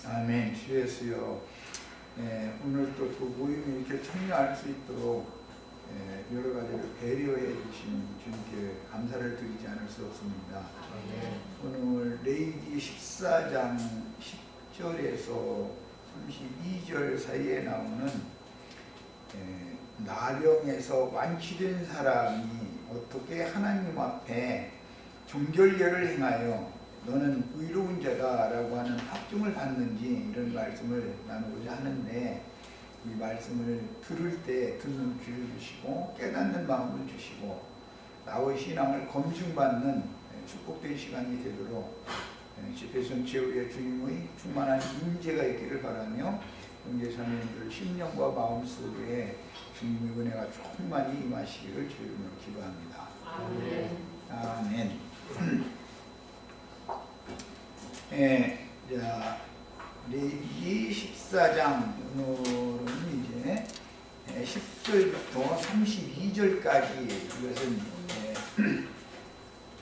아멘. 주 예수여, 오늘 또 그 모임에 이렇게 참여할 수 있도록 여러 가지로 배려해 주신 주님께 감사를 드리지 않을 수 없습니다. 아멘. 오늘 레위기 14장 10절에서 32절 사이에 나오는 나병에서 완치된 사람이 어떻게 하나님 앞에 종결례를 행하여 너는 의로운 자다 라고 하는 확증을 받는지, 이런 말씀을 나누고자 하는데, 이 말씀을 들을 때 듣는 귀를 주시고 깨닫는 마음을 주시고 나의 신앙을 검증받는 축복된 시간이 되도록 집회선 제후의 주님의 충만한 임재가 있기를 바라며, 형제자매님들 심령과 마음속에 주님의 은혜가 충만히 임하시기를 주님으로 기도합니다. 아멘. 아멘. 자, 레위기 14장 오늘은 이제 10절부터 32절까지 이것은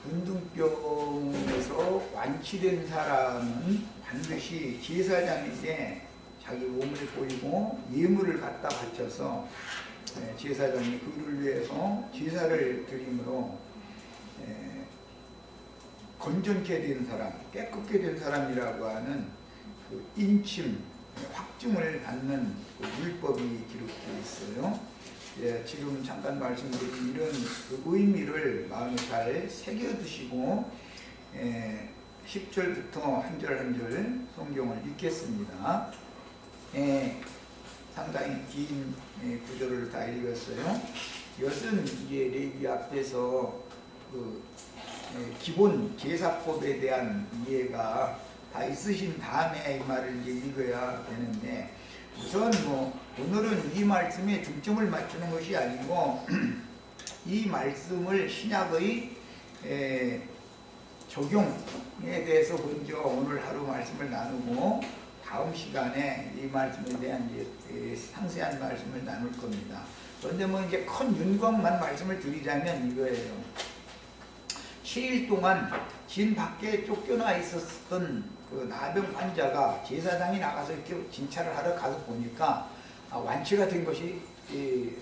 문둥병에서 완치된 사람은 반드시 제사장에게 자기 몸을 보이고 예물을 갖다 바쳐서 제사장이 그를 위해서 제사를 드림으로 건전케 된 사람, 깨끗게 된 사람이라고 하는 그 인침, 확증을 받는 그 율법이 기록되어 있어요. 지금 잠깐 말씀드린 이런 그 의미를 마음에 잘 새겨두시고 10절부터 한 절 한 절 성경을 읽겠습니다. 상당히 긴 구절을 다 읽었어요. 이것은 이제 레위기 앞에서 그 기본 제사법에 대한 이해가 다 있으신 다음에 이 말을 이제 읽어야 되는데, 우선 오늘은 이 말씀에 중점을 맞추는 것이 아니고 이 말씀을 신약의 적용에 대해서 먼저 오늘 하루 말씀을 나누고 다음 시간에 이 말씀에 대한 이제 상세한 말씀을 나눌 겁니다. 그런데 이제 큰 윤곽만 말씀을 드리자면 이거예요. 7일 동안 진 밖에 쫓겨나 있었던 그 나병 환자가 제사장이 나가서 이렇게 진찰을 하러 가서 보니까 완치가 된 것이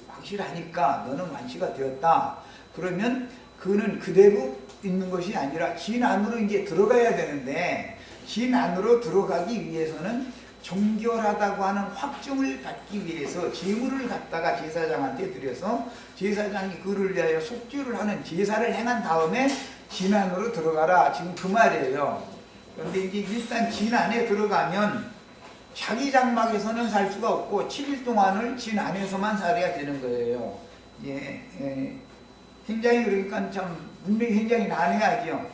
확실하니까 너는 완치가 되었다. 그러면 그는 그대로 있는 것이 아니라 진 안으로 이제 들어가야 되는데, 진 안으로 들어가기 위해서는 정결하다고 하는 확증을 받기 위해서 제물을 갖다가 제사장한테 드려서 제사장이 그를 위하여 속죄를 하는 제사를 행한 다음에 진 안으로 들어가라, 지금 그 말이에요. 그런데 이제 일단 진 안에 들어가면 자기 장막에서는 살 수가 없고 7일 동안을 진 안에서만 살아야 되는 거예요. 굉장히, 그러니까 참 분명히 굉장히 난해하죠.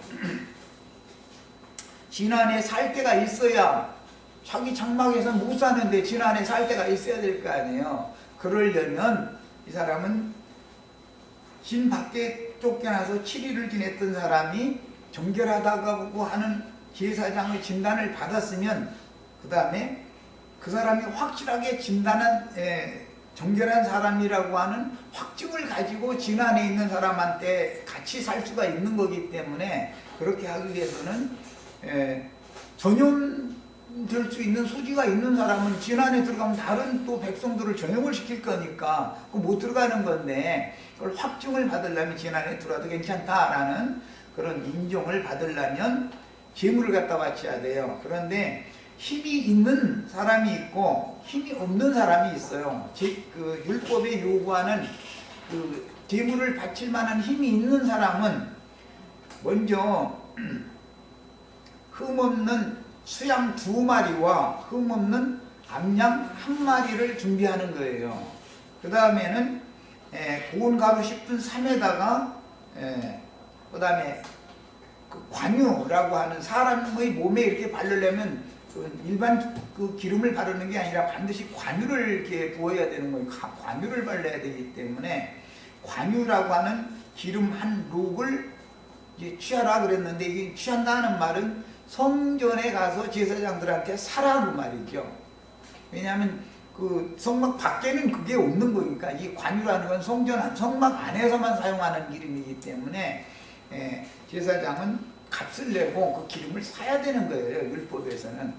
진 안에 살 때가 있어야, 자기 장막에서 못 사는데 진 안에 살 때가 있어야 될 거 아니에요. 그러려면 이 사람은 진 밖에 쫓겨나서 7일을 지냈던 사람이 정결하다고 하는 제사장의 진단을 받았으면, 그 다음에 그 사람이 확실하게 진단한 정결한 사람이라고 하는 확증을 가지고 진 안에 있는 사람한테 같이 살 수가 있는 거기 때문에, 그렇게 하기 위해서는 전염될 수 있는 소지가 있는 사람은 진 안에 들어가면 다른 또 백성들을 전염을 시킬 거니까 못 들어가는 건데, 그걸 확증을 받으려면 진 안에 들어와도 괜찮다라는 그런 인정을 받으려면 제물을 갖다 바쳐야 돼요. 그런데 힘이 있는 사람이 있고 힘이 없는 사람이 있어요. 그 율법에 요구하는 그 제물을 바칠 만한 힘이 있는 사람은 먼저 흠없는 수양 2마리와 흠없는 암양 1마리를 준비하는 거예요. 그 다음에는 고운 가루 10분 3에다가 그 다음에 그 관유라고 하는, 사람의 몸에 이렇게 바르려면 그 일반 그 기름을 바르는 게 아니라 반드시 관유를 이렇게 부어야 되는 거예요. 관유를 발라야 되기 때문에 관유라고 하는 기름 한 록을 이제 취하라 그랬는데, 이게 취한다는 말은 성전에 가서 제사장들한테 사라는 말이죠. 왜냐하면 그 성막 밖에는 그게 없는 거니까. 이 관유라는 건 성막 안에서만 사용하는 기름이기 때문에 제사장은 값을 내고 그 기름을 사야 되는 거예요, 율법에서는.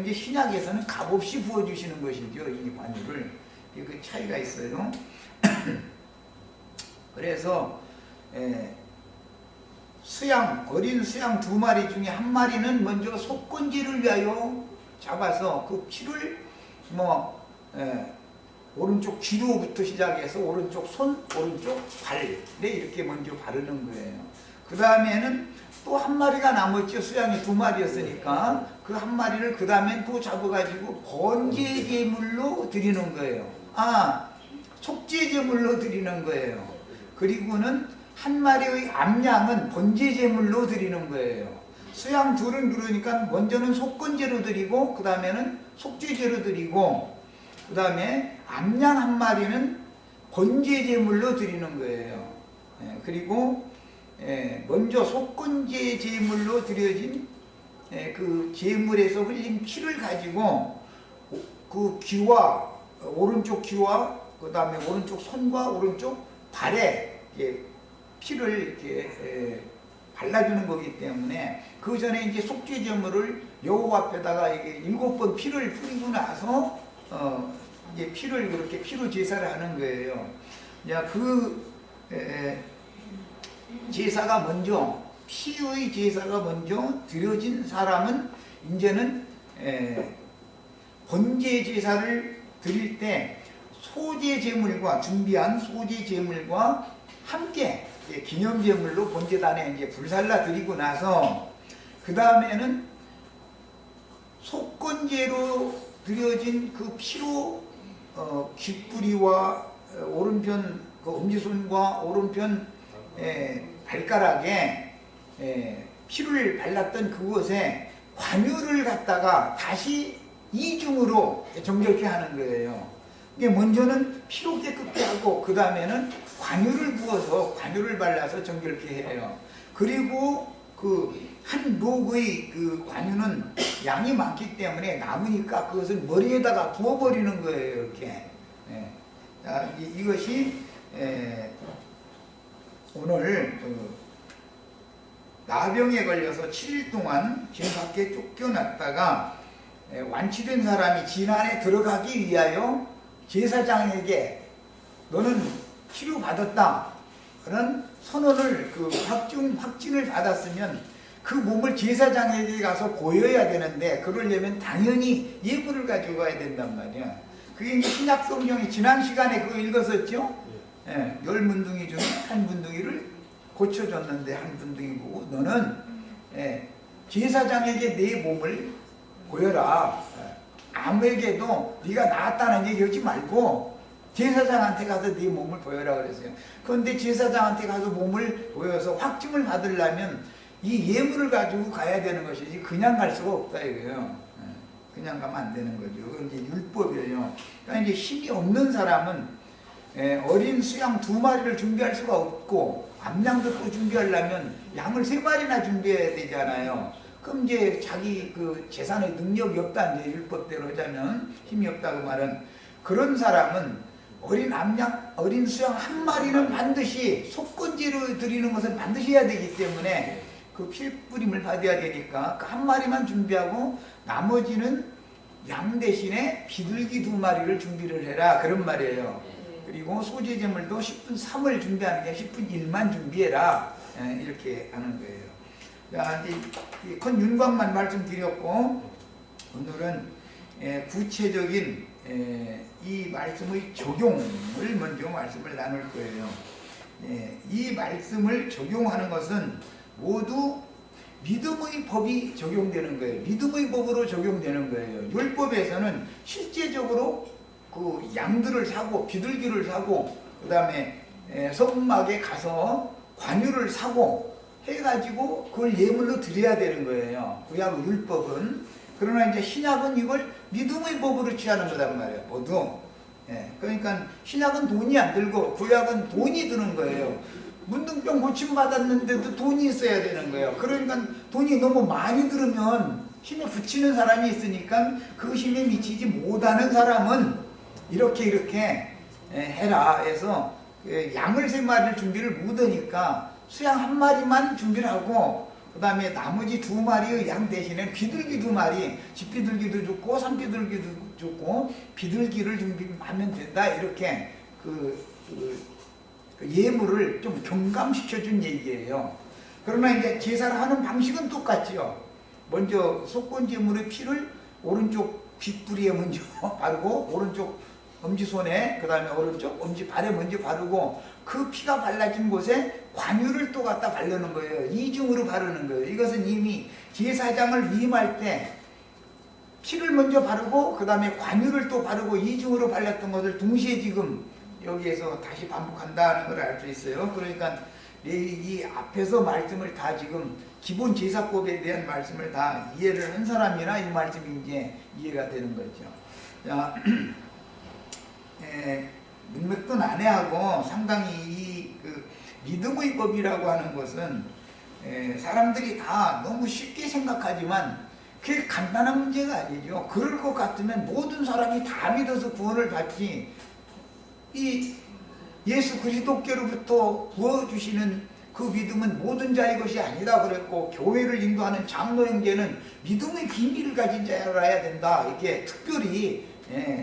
이제 신약에서는 값없이 부어주시는 것이죠. 이 관유를. 그 차이가 있어요. 그래서 어린 수양 2마리 중에 1마리는 먼저 속건제를 위하여 잡아서 그 피를 오른쪽 귀로부터 시작해서 오른쪽 손, 오른쪽 발에 이렇게 먼저 바르는 거예요. 그 다음에는 또 1마리가 남았죠. 수양이 2마리였으니까 그 1마리를 그 다음엔 또 잡아가지고 번제 제물로 드리는 거예요. 속죄 제물로 드리는 거예요. 그리고는 1마리의 암양은 번제 제물로 드리는 거예요. 수양 둘은 그러니까 먼저는 속건제로 드리고 그 다음에는 속죄제로 드리고 그 다음에 암양 1마리는 번제 제물로 드리는 거예요. 그리고 먼저 속건제 제물로 드려진 그 제물에서 흘린 피를 가지고 그 귀와 오른쪽 귀와 그 다음에 오른쪽 손과 오른쪽 발에 피를 이렇게 발라주는 거기 때문에 그 전에 이제 속죄 제물을 여호와 앞에다가 이게 7번 피를 뿌리고 나서 이제 피를 그렇게 피로 제사를 하는 거예요. 제사가 먼저 피의 제사가 먼저 드려진 사람은 이제는 번제 제사를 드릴 때 소제 제물과 준비한 소제 제물과 함께 기념 제물로 번제단에 이제 불살라 드리고 나서 그 다음에는 속건제로 드려진 그 피로 귓뿌리와 오른편 그 엄지손과 오른편 발가락에 피를 발랐던 그곳에 관유를 갖다가 다시 이중으로 정결케 하는 거예요. 이게 먼저는 피로 깨끗게 하고 그 다음에는 관유를 부어서 관유를 발라서 정결케 해요. 그리고 그 한 록의 그 관유는 양이 많기 때문에 남으니까 그것을 머리에다가 부어버리는 거예요. 이렇게. 이것이 오늘 나병에 걸려서 7일 동안 집 밖에 쫓겨났다가 완치된 사람이 진안에 들어가기 위하여 제사장에게 너는 치료받았다 그런 선언을 확진을 받았으면 그 몸을 제사장에게 가서 보여야 되는데 그러려면 당연히 예물을 가지고 가야 된단 말이야. 그게 이제 신약 성경이 지난 시간에 그거 읽었었죠? 10문둥이 중에 한 문둥이를 고쳐줬는데 한 문둥이 보고 너는 제사장에게 내 몸을 보여라. 아무에게도 네가 나았다는 얘기 하지 말고 제사장한테 가서 네 몸을 보여라 그랬어요. 그런데 제사장한테 가서 몸을 보여서 확증을 받으려면 이 예물을 가지고 가야 되는 것이지 그냥 갈 수가 없다 이거예요. 그냥 가면 안 되는 거죠. 그건 이제 율법이에요. 그러니까 이제 힘이 없는 사람은 어린 수양 2마리를 준비할 수가 없고 암양도 또 준비하려면 양을 3마리나 준비해야 되잖아요. 그럼 이제 자기 그 재산의 능력이 없다 이제 율법대로 하자면 힘이 없다고 말은 그런 사람은 어린 수양 1마리는 반드시 속건제로 드리는 것은 반드시 해야 되기 때문에 그 피뿌림을 받아야 되니까 그 1마리만 준비하고 나머지는 양 대신에 비둘기 2마리를 준비를 해라 그런 말이에요. 그리고 소제제물도 10분 3을 준비하는 게 10분 1만 준비해라 이렇게 하는 거예요. 자, 이제 컨윤곽만 말씀드렸고 오늘은 구체적인 이 말씀의 적용을 먼저 말씀을 나눌 거예요. 이 말씀을 적용하는 것은 모두 믿음의 법이 적용되는 거예요. 믿음의 법으로 적용되는 거예요. 율법에서는 실제적으로 그 양들을 사고 비둘기를 사고 그 다음에 성막에 가서 관유를 사고 해가지고 그걸 예물로 드려야 되는 거예요. 구약 율법은. 그러나 이제 신약은 이걸 믿음의 법으로 취하는 거단 말이에요. 모두. 그러니까 신약은 돈이 안 들고 구약은 돈이 드는 거예요. 문둥병 고침받았는데도 돈이 있어야 되는 거예요. 그러니까 돈이 너무 많이 들으면 힘에 붙이는 사람이 있으니까 그 힘에 미치지 못하는 사람은 이렇게 해라 해서 양을 3마리를 준비를 못하니까 수양 1마리만 준비를 하고 그 다음에 나머지 2마리의 양 대신에 비둘기 2마리, 집비둘기도 좋고 산비둘기도 좋고 비둘기를 준비하면 된다. 이렇게 그 예물을 좀 경감시켜 준 얘기예요. 그러나 이제 제사를 하는 방식은 똑같지요. 먼저 속건제물의 피를 오른쪽 귓부리에 먼저 바르고 오른쪽 엄지손에 그 다음에 오른쪽 엄지발에 먼저 바르고 그 피가 발라진 곳에 관유를 또 갖다 바르는 거예요. 이중으로 바르는 거예요. 이것은 이미 제사장을 위임할 때 피를 먼저 바르고 그 다음에 관유를 또 바르고 이중으로 발랐던 것을 동시에 지금 여기에서 다시 반복한다는 걸 알 수 있어요. 그러니까 이 앞에서 말씀을 다 지금 기본 제사법에 대한 말씀을 다 이해를 한 사람이나 이 말씀이 이제 이해가 되는 거죠. 자, 문맥도 난해하고 상당히 그 믿음의 법이라고 하는 것은 사람들이 다 너무 쉽게 생각하지만 그게 간단한 문제가 아니죠. 그럴 것 같으면 모든 사람이 다 믿어서 구원을 받지, 이 예수 그리스도께로부터 부어주시는 그 믿음은 모든 자의 것이 아니다 그랬고, 교회를 인도하는 장로 형제는 믿음의 비밀을 가진 자여야 된다. 이렇게 특별히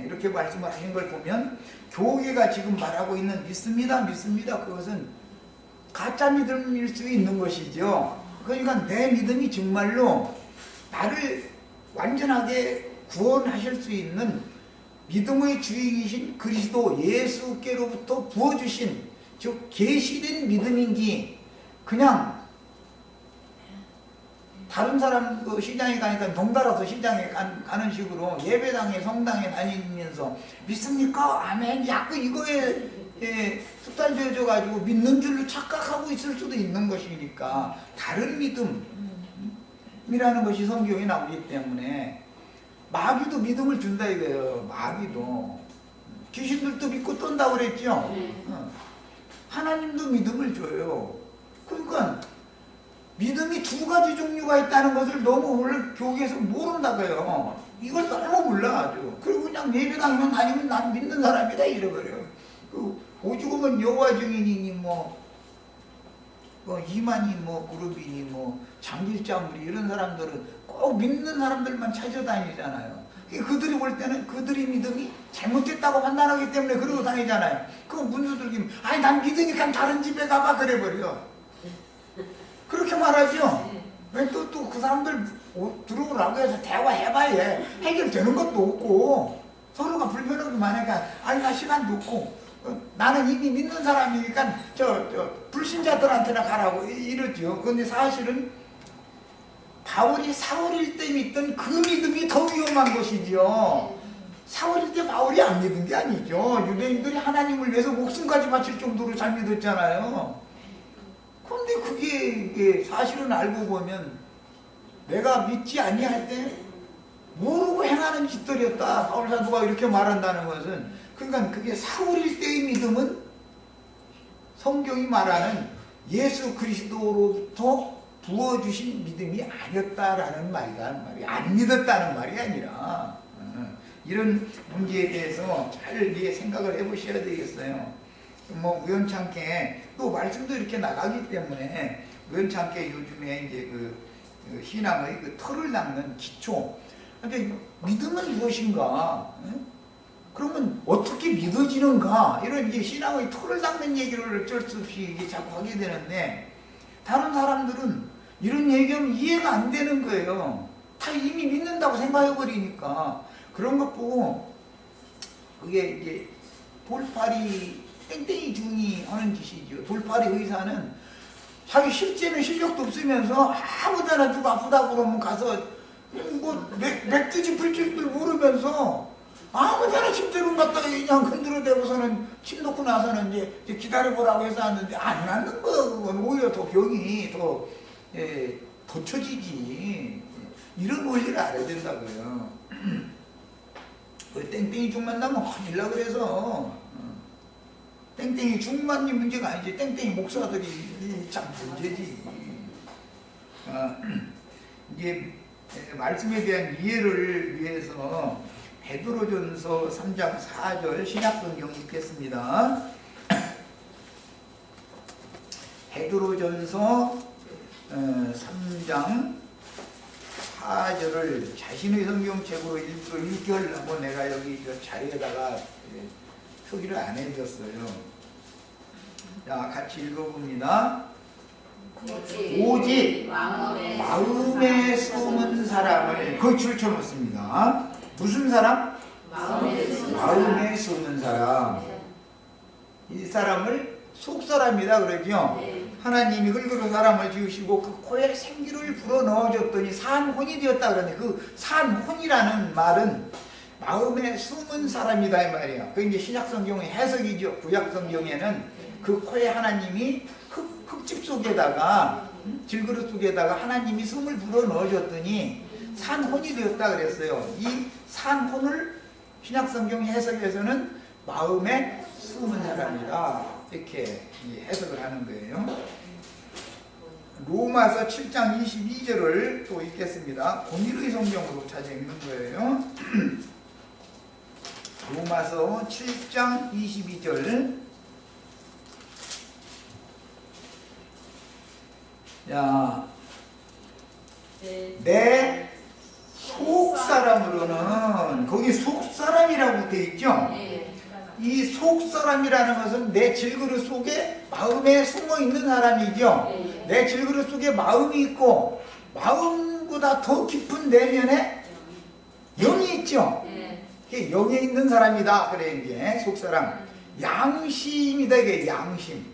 이렇게 말씀을 하신 걸 보면 교회가 지금 말하고 있는 믿습니다, 믿습니다, 그것은 가짜 믿음일 수 있는 것이죠. 그러니까 내 믿음이 정말로 나를 완전하게 구원하실 수 있는 믿음의 주인이신 그리스도 예수께로부터 부어주신, 즉 계시된 믿음인지, 그냥 다른 사람 그 시장에 가니까 덩달아서 시장에 가는 식으로 예배당에 성당에 다니면서 믿습니까? 아멘. 자꾸 이거에 습관되어져 가지고 믿는 줄로 착각하고 있을 수도 있는 것이니까, 다른 믿음이라는 것이 성경에 나오기 때문에 마귀도 믿음을 준다 이거예요. 마귀도. 귀신들도 믿고 떤다고 그랬죠. 하나님도 믿음을 줘요. 그러니까 믿음이 2가지 종류가 있다는 것을 너무 원래 교계에서 모른다고요. 이걸 너무 몰라 아주. 그리고 그냥 예배당만 다니면 난 믿는 사람이다 이래버려요. 오죽하면 여호와 증인이니 뭐 이만희 그룹이니 장길자물이 이런 사람들은 꼭 믿는 사람들만 찾아다니잖아요. 그들이 볼 때는 그들의 믿음이 잘못됐다고 판단하기 때문에 그러고 다니잖아요. 그 문수들이 아니 난 믿으니까 다른 집에 가봐 그래버려. 그렇게 말하죠. 왜 또 그 사람들 들어오라고 해서 대화해봐야 해결되는 것도 없고 서로가 불편하기만 하니까 아니 나 시간도 없고 나는 이미 믿는 사람이니까 불신자들한테나 가라고 이러죠. 그런데 사실은 바울이 사울일 때 믿던 그 믿음이 더 위험한 것이죠. 사울일 때 바울이 안 믿은 게 아니죠. 유대인들이 하나님을 위해서 목숨까지 바칠 정도로 잘 믿었잖아요. 그런데 그게 사실은 알고 보면 내가 믿지 아니할 때 모르고 행하는 짓들이었다. 바울 사도가 이렇게 말한다는 것은, 그러니까 그게 사울일 때의 믿음은 성경이 말하는 예수 그리스도로부터 부어주신 믿음이 아니었다라는 말이란 말이, 안 믿었다는 말이 아니라 이런 문제에 대해서 잘 생각을 해보셔야 되겠어요. 우연찮게 또 말씀도 이렇게 나가기 때문에 우연찮게 요즘에 이제 그 신앙의 그 틀을 닦는 기초. 근데 믿음은 무엇인가? 그러면 어떻게 믿어지는가? 이런 이제 신앙의 틀을 닦는 얘기를 어쩔 수 없이 이게 자꾸 하게 되는데, 다른 사람들은 이런 얘기하면 이해가 안 되는 거예요. 다 이미 믿는다고 생각해버리니까. 그런 것 보고 그게 이제 돌팔이 땡땡이 중이 하는 짓이죠. 돌팔이 의사는 자기 실제는 실력도 없으면서 아무데나 누가 아프다고 그러면 가서 맥주지 불줄 줄 모르면서 아무데나 침대로 갖다가 그냥 흔들어대고서는 침 놓고 나서는 이제 기다려보라고 해서 하는데 안 낫는 거. 그건 오히려 더 병이 더 처지지. 이런 원리를 알아야 된다고요. 땡땡이 죽만 나면 큰일 나. 그래서 땡땡이 죽만이 문제가 아니지, 땡땡이 목사들이 참 문제지. 이제 말씀에 대한 이해를 위해서 베드로전서 3장 4절 신약성경 읽겠습니다. 베드로전서 3장 4절을 자신의 성경책으로 읽으려고 내가 여기 저 자리에다가 표기를 안 해줬어요. 자, 같이 읽어봅니다. 오직 마음에 숨은 사람을 거기 줄쳐놓습니다. 무슨 사람? 마음에 숨은 사람. 이 사람을 속사람이다 그러죠. 하나님이 흙으로 사람을 지으시고 그 코에 생기를 불어 넣어줬더니 산혼이 되었다 그러는데 그 산혼이라는 말은 마음에 숨은 사람이다 이 말이야. 그 이제 신약성경의 해석이죠. 구약성경에는 그 코에 하나님이 흙집 속에다가 질그릇 속에다가 하나님이 숨을 불어 넣어줬더니 산혼이 되었다 그랬어요. 이 산혼을 신약성경 해석에서는 마음에 숨은 사람이다 이렇게 해석을 하는 거예요. 로마서 7장 22절을 또 읽겠습니다. 공일의 성경으로 찾아 읽는 거예요. 로마서 7장 22절. 야, 내 속사람으로는 거기 속사람이라고 되어 있죠. 이 속사람이라는 것은 내 질그릇 속에 마음에 숨어있는 사람이죠. 내 질그릇 속에 마음이 있고 마음보다 더 깊은 내면에 영이 있죠. 이게 영에 있는 사람이다 그래. 이게 속사람 양심이다. 이게 양심.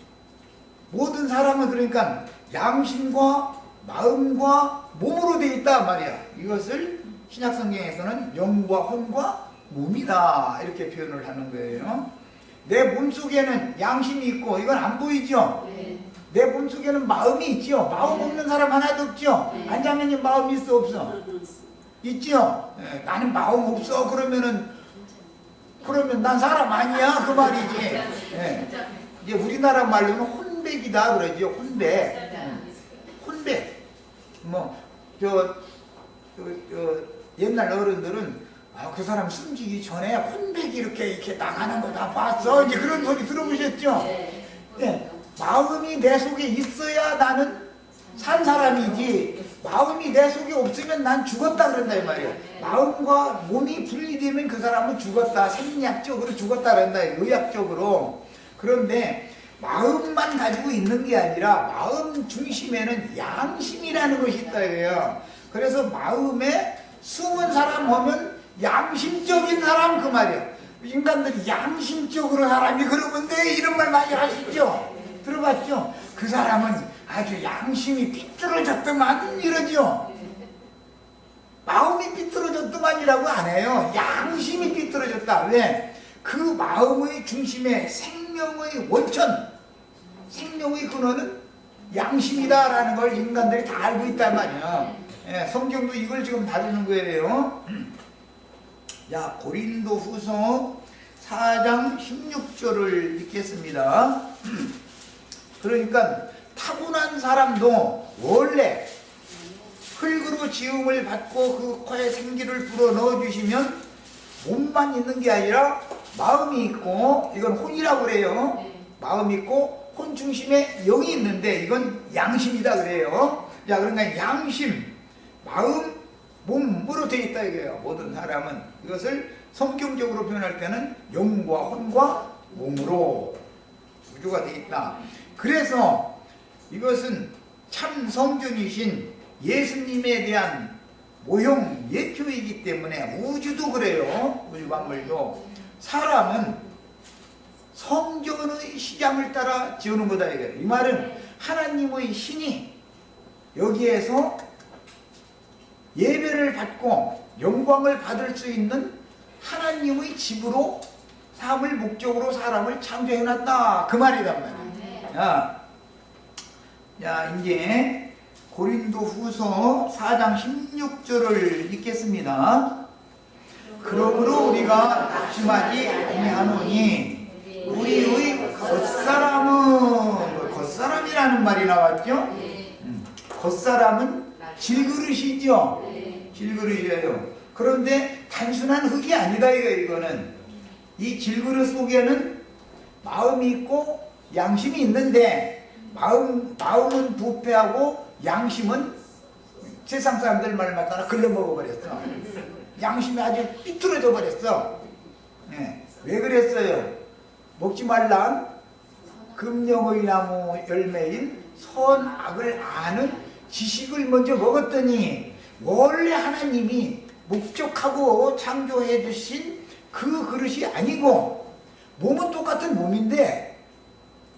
모든 사람은 그러니까 양심과 마음과 몸으로 되어 있다 말이야. 이것을 신약성경에서는 영과 혼과 몸이다 이렇게 표현을 하는 거예요. 내 몸속에는 양심이 있고 이건 안 보이죠. 내 몸속에는 마음이 있죠. 마음 없는 사람 하나도 없죠. 안자매님 마음 있어 없어? 있죠. 나는 마음 없어 그러면 난 사람 아니야 그 말이지. 이제 우리나라 말로는 혼백이다 그러죠. 혼백. 옛날 어른들은 그 사람 숨지기 전에 혼백이 이렇게 나가는 거 다 봤어. 이제 그런 소리 들어보셨죠? 네. 마음이 내 속에 있어야 나는 산 사람이지, 마음이 내 속에 없으면 난 죽었다 그런다 이 말이야. 마음과 몸이 분리되면 그 사람은 죽었다. 생리학적으로 죽었다 그런다. 의학적으로. 그런데 마음만 가지고 있는 게 아니라 마음 중심에는 양심이라는 것이 있다 이거예요. 그래서 마음에 숨은 사람 하면 양심적인 사람 그 말이야. 인간들이 양심적으로 사람이 그러면 돼 이런 말 많이 하시죠? 들어봤죠? 그 사람은 아주 양심이 삐뚤어졌더만 이러죠? 마음이 삐뚤어졌더만이라고 안 해요. 양심이 삐뚤어졌다. 왜? 그 마음의 중심에 생명의 원천, 생명의 근원은 양심이다라는 걸 인간들이 다 알고 있단 말이야. 성경도 이걸 지금 다루는 거예요. 자, 고린도 후서 4장 16절을 읽겠습니다. 그러니까 타고난 사람도 원래 흙으로 지음을 받고 그 코에 생기를 불어 넣어주시면 몸만 있는 게 아니라 마음이 있고, 이건 혼이라고 그래요. 마음이 있고 혼 중심에 영이 있는데 이건 양심이다 그래요. 자, 그러니까 양심, 마음, 몸으로 되어 있다 이거예요. 모든 사람은 이것을 성경적으로 표현할 때는 영과 혼과 몸으로 구조가 되어 있다. 그래서 이것은 참 성전이신 예수님에 대한 모형 예표이기 때문에 우주도 그래요. 우주 만물도 사람은 성전의 시장을 따라 지우는 거다 이거예요. 이 말은 하나님의 신이 여기에서 예배를 받고 영광을 받을 수 있는 하나님의 집으로 삼을 목적으로 사람을 창조해놨다 그 말이란 말이에요. 자, 이제 고린도 후서 4장 16절을 읽겠습니다. 그러므로 우리가 낙심하지 아니하노니 우리의 겉사람이라는 말이 나왔죠. 겉사람은 질그릇이죠. 질그릇이에요. 그런데 단순한 흙이 아니다 이거는. 이 질그릇 속에는 마음이 있고 양심이 있는데 마음은 부패하고 양심은 세상 사람들 말 맞다나 글러먹어버렸어. 양심이 아주 삐뚤어져 버렸어. 예. 왜 그랬어요? 먹지 말란 금령의 나무 열매인 선악을 아는 지식을 먼저 먹었더니 원래 하나님이 목적하고 창조해 주신 그 그릇이 아니고 몸은 똑같은 몸인데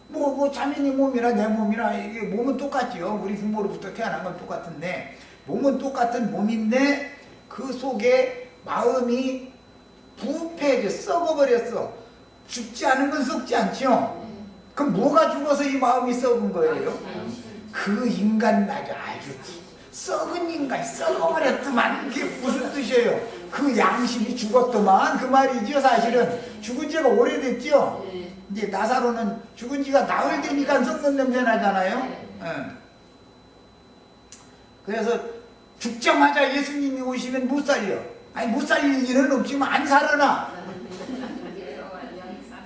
뭐 자매님 몸이나 내 몸이나 이게 몸은 똑같죠. 우리 부모로부터 태어난 건 똑같은데 몸은 똑같은 몸인데 그 속에 마음이 부패해져 썩어버렸어. 죽지 않은 건 썩지 않죠. 그럼 뭐가 죽어서 이 마음이 썩은 거예요? 그 인간 아주 썩은 인간이 썩어버렸더만. 그게 무슨 뜻이에요? 그 양심이 죽었더만 그 말이죠. 사실은 죽은 지가 오래됐죠. 이제 나사로는 죽은 지가 나흘 되니까 썩는 냄새 나잖아요. 그래서 죽자마자 예수님이 오시면 못 살려. 아니 못 살릴 일은 없지만 안 살아나.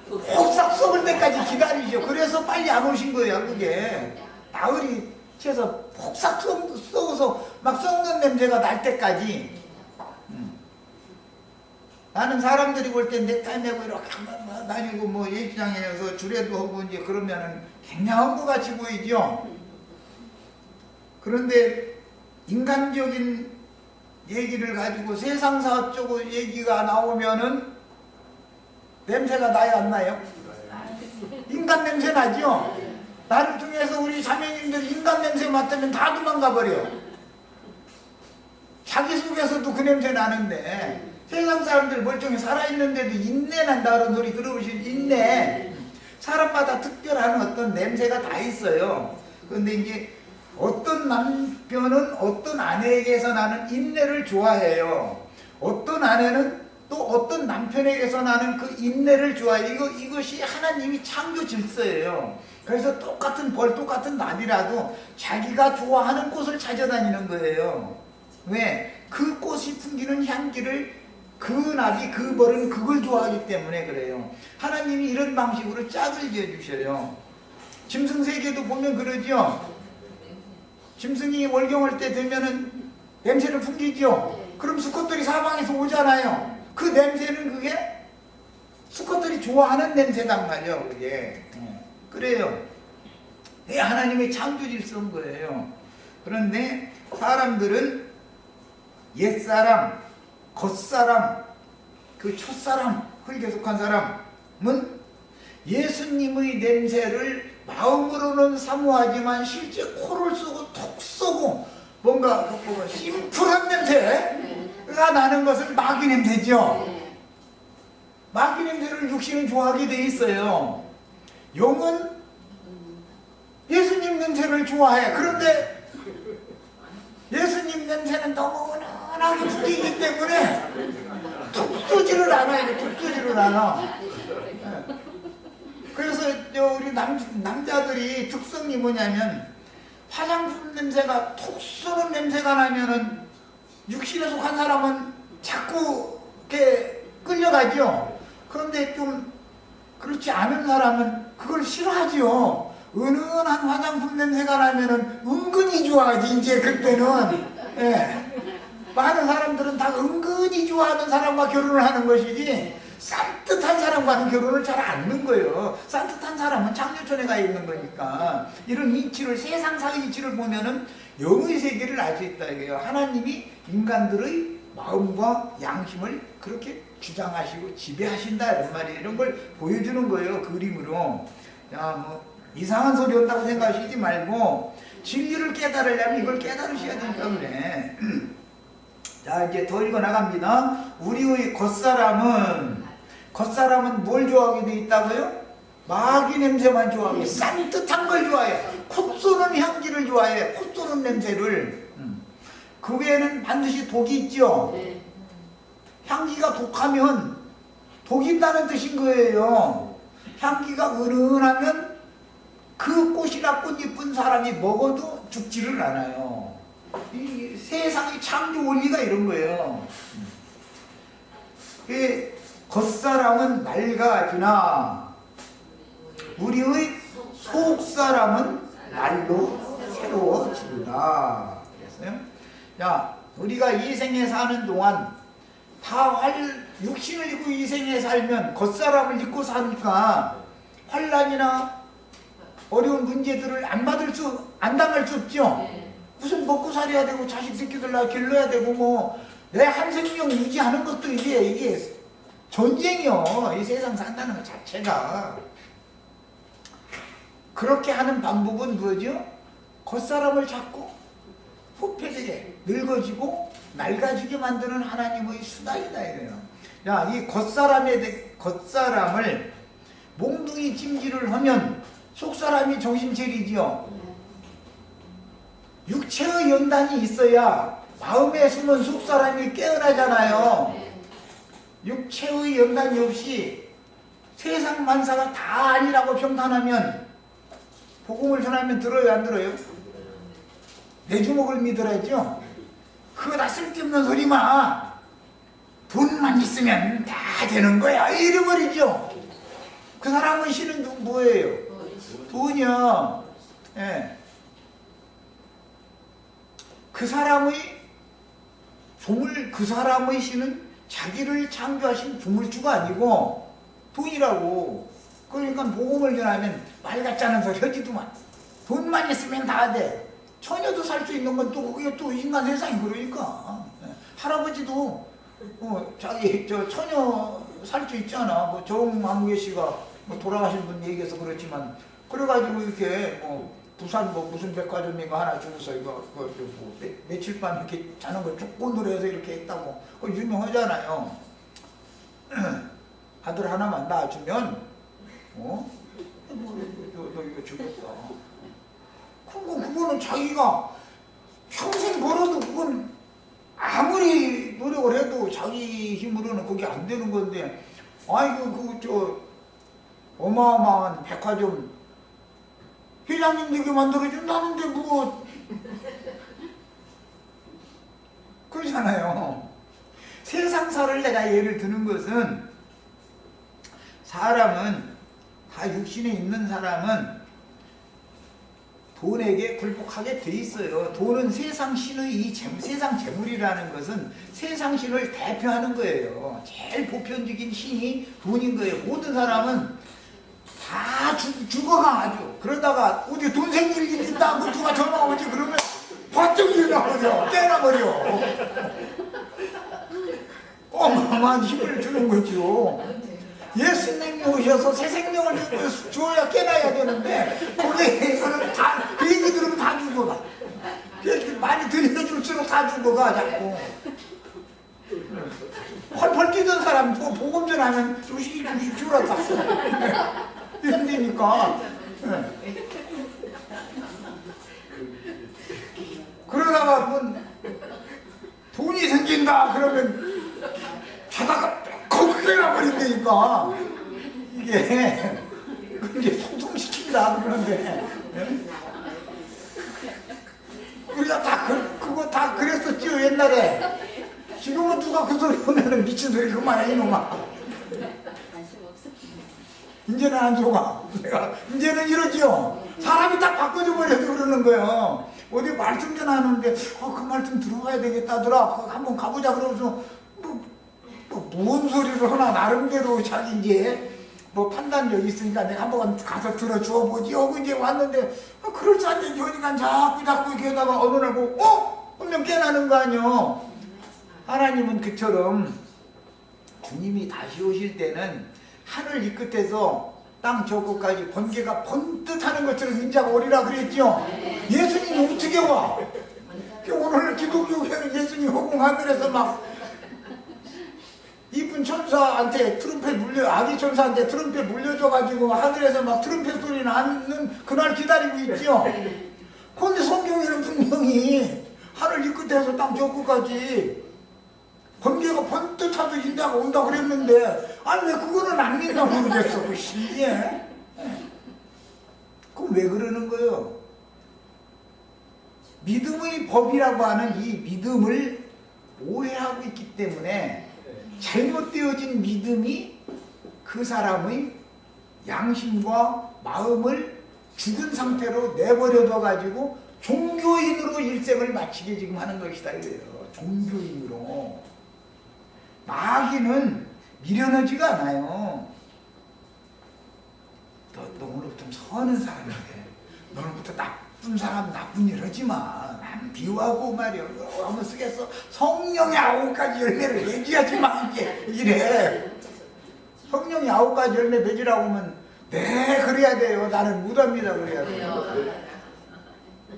폭삭 썩을 때까지 기다리죠. 그래서 빨리 안 오신 거예요. 그게 나흘이 채서 폭삭 썩어서 막 썩는 냄새가 날 때까지. 나는 사람들이 볼 때 넥타이 메고 이렇게 다니고 뭐 예식장에서 주례도 하고 이제 그러면은 굉장한 것 같이 보이죠. 그런데 인간적인 얘기를 가지고 세상사 쪽 얘기가 나오면은 냄새가 나요, 안 나요? 인간 냄새 나죠? 나를 통해서 우리 자매님들 인간 냄새 맡으면 다 도망가 버려. 자기 속에서도 그 냄새 나는데 세상 사람들 멀쩡히 살아있는데도 인내 난다 그런 소리 들어보신 인내. 사람마다 특별한 어떤 냄새가 다 있어요. 그런데 이제 어떤 남편은 어떤 아내에게서 나는 인내를 좋아해요. 어떤 아내는 또 어떤 남편에게서 나는 그 인내를 좋아해요. 이것이 하나님이 창조 질서예요. 그래서 똑같은 벌, 똑같은 나비라도 자기가 좋아하는 꽃을 찾아다니는 거예요. 왜? 그 꽃이 풍기는 향기를 그 나비, 그 벌은 그걸 좋아하기 때문에 그래요. 하나님이 이런 방식으로 짝을 지어주셔요. 짐승세계도 보면 그러죠. 짐승이 월경할 때 되면은 냄새를 풍기죠. 그럼 수컷들이 사방에서 오잖아요. 그 냄새는 그게 수컷들이 좋아하는 냄새단 말이에요. 그게. 그래요. 하나님의 창조 질서인 거예요. 그런데 사람들은 옛사람, 겉사람, 그 첫사람, 흙에 속한 사람은 예수님의 냄새를 마음으로는 사모하지만 실제 코를 쓰고 톡 쏘고 뭔가 심플한 냄새가 나는 것은 마귀 냄새죠. 마귀 냄새를 육신은 좋아하게 돼 있어요. 영은 예수님 냄새를 좋아해. 그런데 예수님 냄새는 너무 은은하게 풍기기 때문에 툭 쏘지를 않아요. 툭 쏘지를 않아. 그래서 우리 남자들이 특성이 뭐냐면 화장품 냄새가 톡 쏘는 냄새가 나면은 육신에 속한 사람은 자꾸 이렇게 끌려가죠. 그런데 좀 그렇지 않은 사람은 그걸 싫어하죠. 은은한 화장품 냄새가 나면은 은근히 좋아하지. 이제 그때는 많은 사람들은 다 은근히 좋아하는 사람과 결혼을 하는 것이지 산뜻한 사람과는 결혼을 잘 안 하는 거예요. 산뜻한 사람은 창조촌에 가 있는 거니까. 이런 이치를, 세상사의 이치를 보면은 영의 세계를 알 수 있다 이거예요. 하나님이 인간들의 마음과 양심을 그렇게 주장하시고 지배하신다 이런 말이에요. 이런 걸 보여주는 거예요. 그림으로. 야, 뭐 이상한 소리 한다고 생각하시지 말고 진리를 깨달으려면 이걸 깨달으셔야 되니까 그래. 자, 이제 더 읽어 나갑니다. 우리의 겉사람은 뭘 좋아하게 돼 있다고요? 마귀 냄새만 좋아해. 산뜻한 걸 좋아해. 콧 쏘는 향기를 좋아해. 콧 쏘는 냄새를. 그 외에는 반드시 독이 있죠. 향기가 독하면 독이 있다는 뜻인 거예요. 향기가 은은하면 그 꽃이나 꽃잎은 사람이 먹어도 죽지를 않아요. 이 세상의 창조 원리가 이런 거예요. 겉사람은 낡아지나 우리의 속사람은 날로 새로워지구나. 그랬어요. 자, 우리가 이 생에 사는 동안 다 육신을 입고 이 생에 살면 겉사람을 입고 사니까 환난이나 어려운 문제들을 안 당할 수 없죠. 무슨 먹고 살아야 되고 자식 새끼들 나 길러야 되고 뭐 내 한 생명 유지하는 것도 이게 전쟁이요. 이 세상 산다는 것 자체가. 그렇게 하는 방법은 뭐죠? 겉사람을 잡고 후패되게 늙어지고 낡아지게 만드는 하나님의 수단이다 이래요. 야, 이 겉사람을 몽둥이 찜질을 하면 속사람이 정신 차리지요. 육체의 연단이 있어야 마음에 숨은 속사람이 깨어나잖아요. 육체의 연단이 없이 세상 만사가 다 아니라고 평탄하면 복음을 전하면 들어요, 안 들어요? 내 주먹을 믿으라죠. 그거 다 쓸데없는 소리 마. 돈만 있으면 다 되는 거야 이래버리죠. 그 사람은 신은 뭐예요? 돈이요. 예. 그 사람의 신은 자기를 창조하신 조물주가 아니고 돈이라고. 그러니까 복음을 전하면 말 같지 않은 소리 하지도만. 돈만 있으면 다 돼. 처녀도 살 수 있는 건 또 그게 또 인간 세상이 그러니까. 할아버지도 자기 처녀 살 수 있잖아. 뭐 정만무개 씨가 뭐 돌아가신 분 얘기해서 그렇지만 그래가지고 이렇게 부산 무슨 백화점인가 하나 주고서 이거 며칠 밤 이렇게 자는 거 조건으로 해서 이렇게 했다고. 그거 유명하잖아요. 아들 하나만 낳아주면 너 이거 죽었다. 그거는 자기가 평생 벌어도 그건 아무리 노력을 해도 자기 힘으로는 그게 안 되는 건데, 아이고 어마어마한 백화점 회장님 되게 만들어준다는데 뭐 그러잖아요. 세상사를 내가 예를 드는 것은 사람은 다 육신에 있는 사람은 돈에게 굴복하게 돼 있어요. 돈은 세상 신의 세상 재물이라는 것은 세상 신을 대표하는 거예요. 제일 보편적인 신이 돈인 거예요. 모든 사람은 다 죽어가 아주. 그러다가 어디 돈 생길 일 있다고 누가 전화 오지 그러면 번쩍 일어나버려. 깨나버려. 어마어마한 힘을 주는 거죠. 예수님이 오셔서 새 생명을 주어야 깨나야 되는데 거기에서는 다 그 얘기 들으면 다 죽어가. 많이 들려줄수록 다 죽어가 자꾸. 펄펄 뛰던 사람 복음 전하면 조식이 줄었다. 힘드니까. 그러다가 돈이 생긴다 그러면 자다가 거기에 나버린다니까. 이게 이제 소송시킨다 그러는데. 우리가 그거 다 그랬었죠 옛날에. 지금은 누가 그 소리 하면은 미친 소리 그만해 이놈아. 이제는 안 속아. 이제는 이러지요. 사람이 딱 바꿔줘 버려서 그러는 거예요. 어디 말씀 전하는데 그 말씀 들어가야 되겠다더라. 한번 가보자 그러면서 뭔 소리를 하나 나름대로 자기 이제 판단력이 있으니까 내가 한번 가서 들어주어 보지 하고 이제 왔는데 그럴싸한 얘기 하니까 자꾸 이렇게 하다가 어느 날 보고 분명 깨나는 거 아니요. 하나님은 그처럼 주님이 다시 오실 때는 하늘 이 끝에서 땅 저 끝까지 번개가 번뜩하는 것처럼 인자가 오리라 그랬죠. 예수님이 어떻게 와? 오늘 기독교회는 예수님 허공 하늘에서 막 이쁜 천사한테 아기 천사한테 트럼펫 물려줘가지고 하늘에서 막 트럼펫 소리 나는 그날 기다리고 있죠. 그런데 성경에는 분명히 하늘 이 끝에서 땅 저 끝까지 번개가 번뜩 타도 인자가 온다 그랬는데 왜 그거는 안 믿는다고 그러겠어. 그 신기해. 그럼 왜 그러는 거예요? 믿음의 법이라고 하는 이 믿음을 오해하고 있기 때문에 잘못되어진 믿음이 그 사람의 양심과 마음을 죽은 상태로 내버려둬 가지고 종교인으로 일생을 마치게 지금 하는 것이다 이래요. 종교인으로. 마귀는 미련하지가 않아요. 너 오늘부터 선한 사람인데 너는부터 나쁜 사람 나쁜 일 하지 마. 난 비유하고 말이야. 한번 쓰겠어. 성령의 9가지 열매를 맺어야지 마. 이래. 성령이 9가지 열매 맺으라고 하면 네 그래야 돼요. 나는 못합니다 그래야 돼요.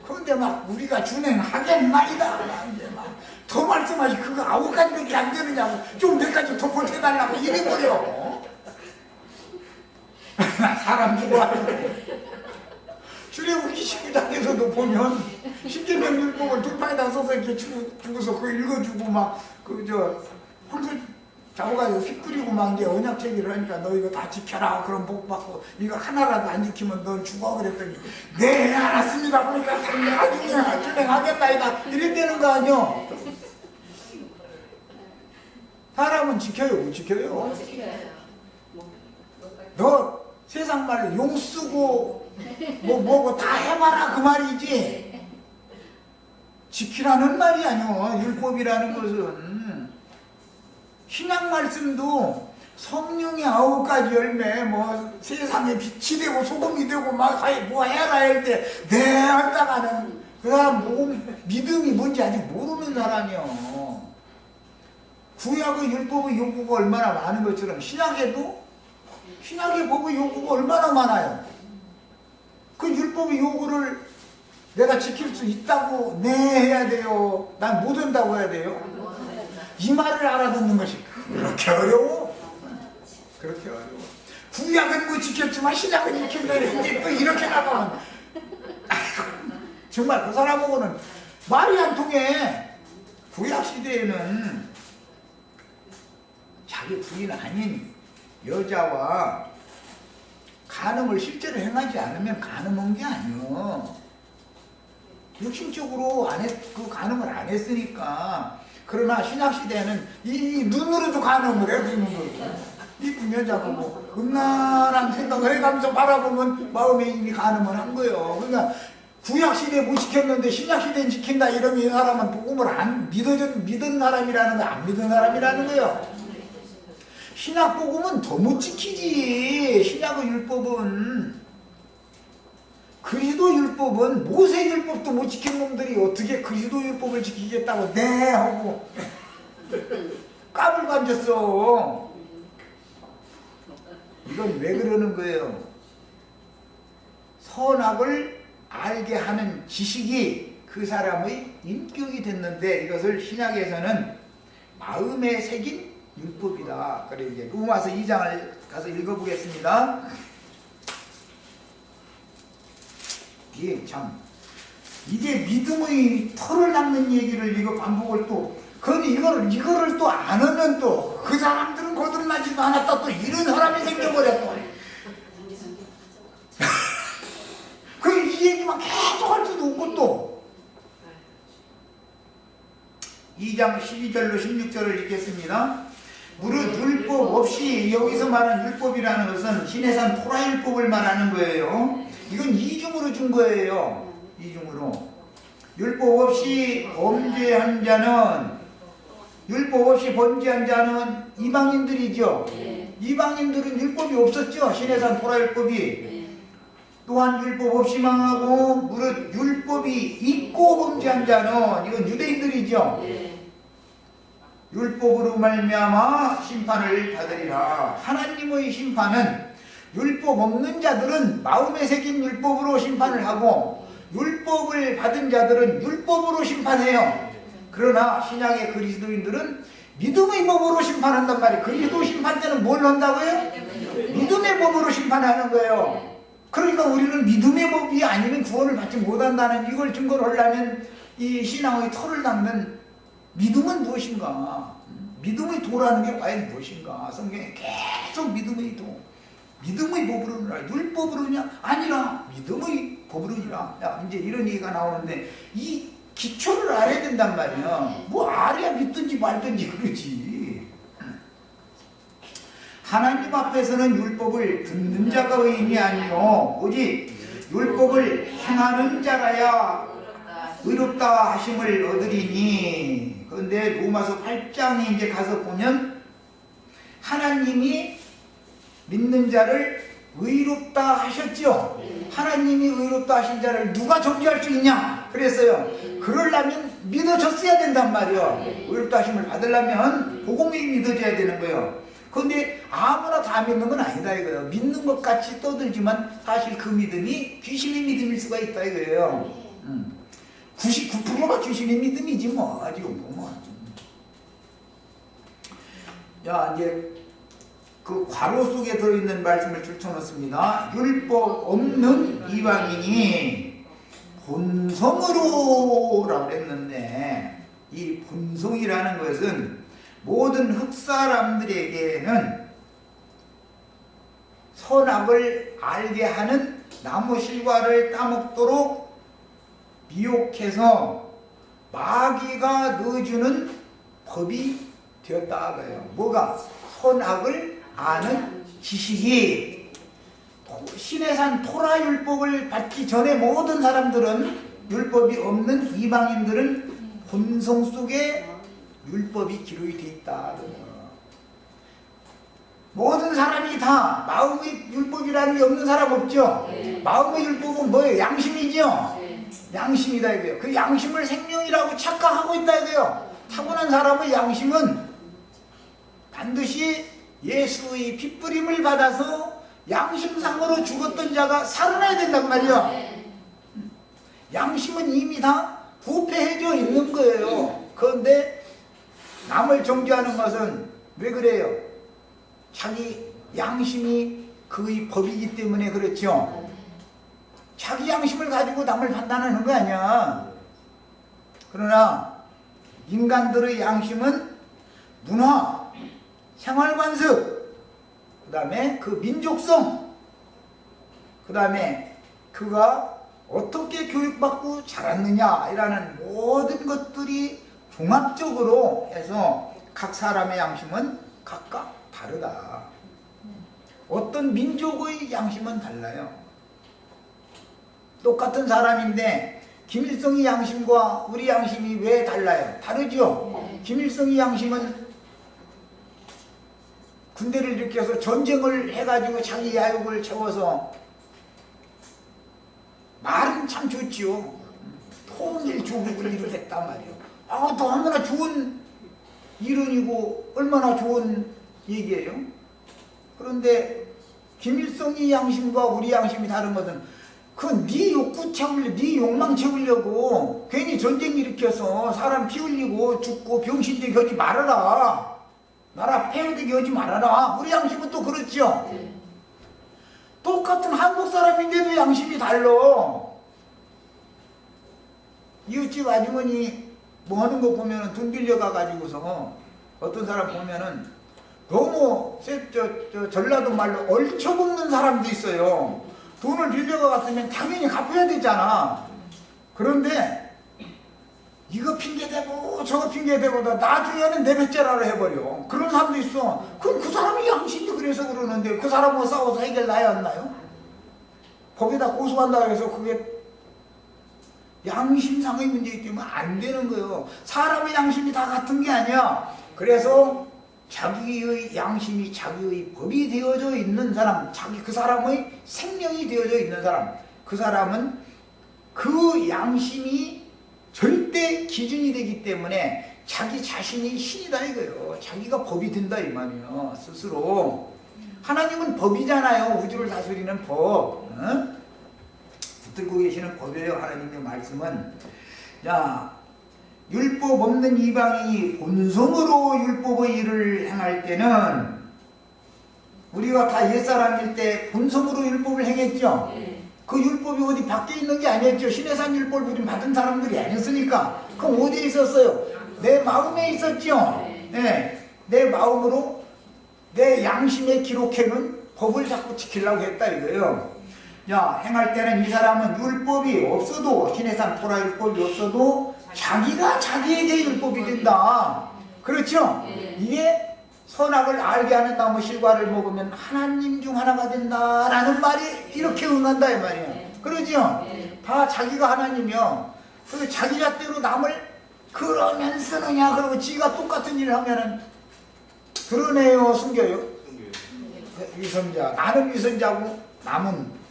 그런데 막 우리가 준행하겠나이다. 이제 막 더 말씀하시 그거 9가지밖에 안 되느냐고 좀 몇 가지 더 보태달라고 이래버려. 사람 죽어가지고 출애굽기 19장에서도 보면 십계명 율법을 두 판에다 써서 이렇게 주고서 그거 읽어주고 막 그 황소 잡아가지고 피 뿌리고 막 이제 언약 체기를 하니까 너 이거 다 지켜라 그럼 복 받고 이거 하나라도 안 지키면 넌 죽어 그랬더니 네 알았습니다 그러니까 내가 준행하겠다이다 이랬다는 거 아니요. 사람은 지켜요 못 지켜요? 너 세상 말로 용 쓰고 뭐고 다 해봐라 그 말이지 지키라는 말이 아니오. 율법이라는 것은 신약 말씀도 성령의 9가지 열매 뭐 세상에 빛이 되고 소금이 되고 막 뭐 해라 할 때 네 하다가는 그 사람 믿음이 뭔지 아직 모르는 사람이요. 구약의 율법의 요구가 얼마나 많은 것처럼 신약의 법의 요구가 얼마나 많아요. 그 율법의 요구를 내가 지킬 수 있다고 네 해야 돼요. 난 못한다고 해야 돼요. 이 말을 알아듣는 것이 그렇게 어려워? 그렇게 어려워. 구약은 못 지켰지만 신약은 지킨다니 이제 또 이렇게 나가면 정말 그 사람하고는 말이 안 통해. 구약 시대에는 자기 부인 아닌 여자와 간음을 실제로 행하지 않으면 간음한 게 아니요. 육신적으로 그 간음을 안 했으니까. 그러나 신약시대에는 이 눈으로도 간음을 해. 눈으로도. 이쁜 여자가 뭐 음란한 생각을 해가면서 바라보면 마음에 이미 간음을 한 거예요. 그러니까 구약시대에 못 지켰는데 신약시대는 지킨다 이러면 이 사람은 복음을 안 믿은 사람이라는 거 안 믿은 사람이라는 거예요. 신약 복음은 더 못 지키지. 신약의 율법은 그리스도 율법은 모세 율법도 못 지킨 놈들이 어떻게 그리스도 율법을 지키겠다고 네 하고 까불간졌어. 이건 왜 그러는 거예요? 선악을 알게 하는 지식이 그 사람의 인격이 됐는데 이것을 신약에서는 마음에 새긴 율법이다. 그래 이제 로마서 2장을 가서 읽어보겠습니다. 예, 참 이게 믿음의 털을 닦는 얘기를 이거 반복을 또 그런데 이거를 또 안 하면 또 그 사람들은 거듭나지도 않았다 또 이런 사람이 생겨버렸어. 그 이 얘기만 계속 할 수도 없고 또 2장 12절로 16절을 읽겠습니다. 무릇 율법 없이 여기서 말하는 율법이라는 것은 시내산 토라율법을 말하는 거예요. 이건 이중으로 준 거예요. 이중으로. 율법 없이 범죄한 자는 이방인들이죠. 이방인들은 율법이 없었죠. 시내산 토라율법이. 또한 율법 없이 망하고 무릇 율법이 있고 범죄한 자는 이건 유대인들이죠. 율법으로 말미암아 심판을 받으리라. 하나님의 심판은 율법 없는 자들은 마음에 새긴 율법으로 심판을 하고 율법을 받은 자들은 율법으로 심판해요. 그러나 신약의 그리스도인들은 믿음의 법으로 심판한단 말이에요. 그리스도 심판 때는 뭘 한다고요? 믿음의 법으로 심판하는 거예요. 그러니까 우리는 믿음의 법이 아니면 구원을 받지 못한다는 이걸 증거를 하려면 이 신앙의 털을 닦는 믿음은 무엇인가? 믿음의 도라는 게 과연 무엇인가? 성경에 계속 믿음의 도, 믿음의 법으로냐, 율법으로냐? 아니라 믿음의 법으로니라. 야, 이제 이런 얘기가 나오는데 이 기초를 알아야 된단 말이야. 뭐 알아야 믿든지 말든지 그러지. 하나님 앞에서는 율법을 듣는 자가 의인이 아니요 오직 율법을 행하는 자라야 의롭다 하심을 얻으리니. 그런데 로마서 8장에 이제 가서 보면 하나님이 믿는 자를 의롭다 하셨죠. 하나님이 의롭다 하신 자를 누가 정죄할 수 있냐 그랬어요. 그러려면 믿어졌어야 된단 말이에요. 의롭다 하심을 받으려면 복음이 믿어져야 되는 거예요. 그런데 아무나 다 믿는 건 아니다 이거예요. 믿는 것 같이 떠들지만 사실 그 믿음이 귀신의 믿음일 수가 있다 이거예요. 99%가 귀신의 믿음이지 뭐 지금 보면. 자 이제 그 괄호 속에 들어있는 말씀을 줄쳐놓습니다. 율법 없는 이방인이 본성으로 라고 했는데, 이 본성이라는 것은 모든 흑사람들에게는 선악을 알게 하는 나무 실과를 따먹도록 미혹해서 마귀가 넣어주는 법이 되었다 그래요. 뭐가? 선악을 아는 지식이. 시내산 토라 율법을 받기 전에 모든 사람들은, 율법이 없는 이방인들은 본성 속에 율법이 기록이 되어 있다. 모든 사람이 다 마음의 율법이라는 게 없는 사람 없죠. 마음의 율법은 뭐예요? 양심이죠. 양심이다 이거예요. 그 양심을 생명이라고 착각하고 있다 이거예요. 타고난 사람의 양심은 반드시 예수의 핏부림을 받아서 양심상으로 죽었던 자가 살아나야 된단 말이에요. 양심은 이미 다 부패해져 있는 거예요. 그런데 남을 정죄하는 것은 왜 그래요? 자기 양심이 그의 법이기 때문에 그렇죠. 자기 양심을 가지고 남을 판단하는 거 아니야. 그러나 인간들의 양심은 문화, 생활관습, 그 다음에 그 민족성, 그 다음에 그가 어떻게 교육받고 자랐느냐 이라는 모든 것들이 종합적으로 해서 각 사람의 양심은 각각 다르다. 어떤 민족의 양심은 달라요. 똑같은 사람인데 김일성의 양심과 우리 양심이 왜 달라요? 다르죠? 김일성의 양심은 군대를 일으켜서 전쟁을 해가지고 자기 야욕을 채워서, 말은 참 좋지요. 통일 조국을 이루겠단 말이에요. 너무나 좋은 이론이고 얼마나 좋은 얘기예요. 그런데 김일성의 양심과 우리 양심이 다른 것은, 네 욕구 채우려고, 네 욕망 채우려고 괜히 전쟁 일으켜서 사람 피 흘리고 죽고 병신되게 하지 말아라. 나라 폐허되게 하지 말아라. 우리 양심은 또 그렇죠. 똑같은 한국 사람인데도 양심이 달라. 이웃집 아주머니 뭐 하는 거 보면은 돈 빌려가 가지고서 어떤 사람 보면은 너무 전라도 말로 얼쳐붙는 사람도 있어요. 돈을 빌려가 갔으면 당연히 갚아야 되잖아. 그런데 이거 핑계대고 저거 핑계대고 나중에는 내 배째라로 해버려. 그런 사람도 있어. 그럼 그 사람이 양심이 그래서 그러는데 그 사람하고 싸워서 해결 나야 안 나요? 법에다 고소한다고 해서 그게 양심상의 문제이기 때문에 안 되는 거예요. 사람의 양심이 다 같은 게 아니야. 그래서 자기의 양심이 자기의 법이 되어져 있는 사람, 그 사람의 생명이 되어져 있는 사람, 그 사람은 그 양심이 절대 기준이 되기 때문에 자기 자신이 신이다 이거예요. 자기가 법이 된다 이 말이에요. 스스로. 하나님은 법이잖아요. 우주를 다스리는 법. 붙들고 계시는 법이에요. 하나님의 말씀은. 자, 율법 없는 이방인이 본성으로 율법의 일을 행할 때는, 우리가 다 옛사람일 때 본성으로 율법을 행했죠. 그 율법이 어디 밖에 있는 게 아니었죠. 시내산 율법을 우리 받은 사람들이 아니었으니까. 그럼 어디에 있었어요? 내 마음에 있었죠. 네. 내 마음으로 내 양심에 기록해놓은 법을 자꾸 지키려고 했다 이거예요. 자, 행할 때는 이 사람은 율법이 없어도, 시내산 토라 율법이 없어도 자기가 자기에게 율법이 된다. 그렇죠? 이게 선악을 알게 하는 나무 실과를 먹으면 하나님 중 하나가 된다라는 말이 이렇게 응한다 이 말이에요. 그러죠? 다 자기가 하나님이요. 그 자기 잣대로 남을 그러면 쓰느냐 그러고 지가 똑같은 일을 하면은 드러내요 숨겨요? 위선자. 나는 위선자고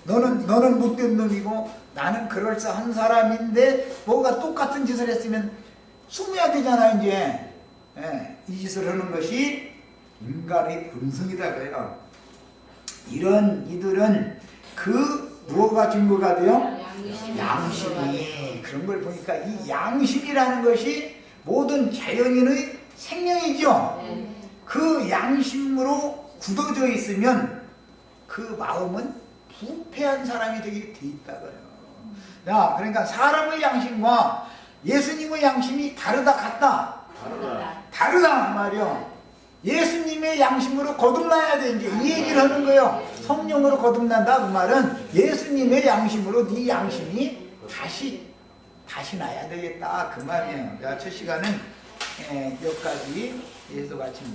너는 못된 놈이고 나는 그럴싸한 사람인데 뭐가 똑같은 짓을 했으면 숨어야 되잖아 이제. 예, 이 짓을 하는 것이 인간의 본성이다 그래요. 이들은 그 무엇가 증거가 돼요? 양심이. 그런 걸 보니까 이 양심이라는 것이 모든 자연인의 생명이죠. 그 양심으로 굳어져 있으면 그 마음은 부패한 사람이 되게 돼 있다고요. 야, 그러니까 사람의 양심과 예수님의 양심이 다르다 같다? 다르다 그 말이요. 예수님의 양심으로 거듭나야 돼 이제 이 얘기를 하는 거예요. 성령으로 거듭난다 그 말은 예수님의 양심으로 네 양심이 다시 나야 되겠다 그 말이에요. 자, 첫 시간은 여기까지 해서 마칩니다.